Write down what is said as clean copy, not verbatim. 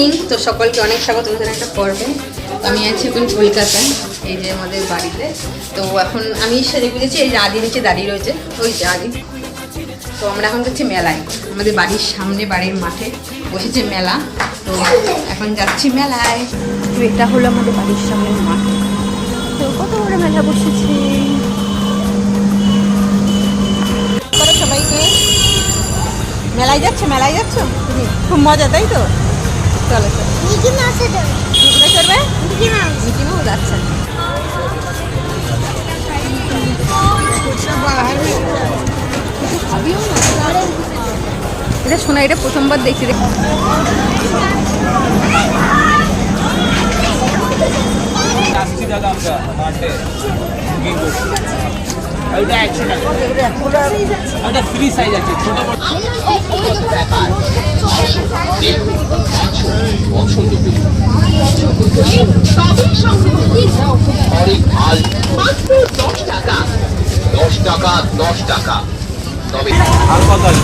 Evening. তো সকলকে অনেক স্বাগত নতুন একটা পর্বে। আমি আছি এখন কলকাতায়, এই যে আমাদের বাড়িতে। তো এখন আমি সেরে বুঝেছি, এই যে আদি নিচে দাঁড়িয়ে রয়েছে, ওই যে আদি। তো আমরা এখন যাচ্ছি মেলায়, আমাদের বাড়ির সামনে বাড়ির মাঠে বসেছে মেলা। তো এখন যাচ্ছি মেলায়। তো এটা হলো আমাদের বাড়ির সামনে মাঠ। তো কত বড় মেলা বসেছে। সবাইকে মেলায় যাচ্ছে, মেলায় যাচ্ছ, খুব মজা, তাই তো? চলো চলো, মিকি মাউস চড়বে, মিকি মাউস যাচ্ছে। এটা শোনা, এটা প্রথমবার দেখছি। ফ্রি সাইজ আছে, ছোট টাকা 10 টাকা। তবে আর কত আছে?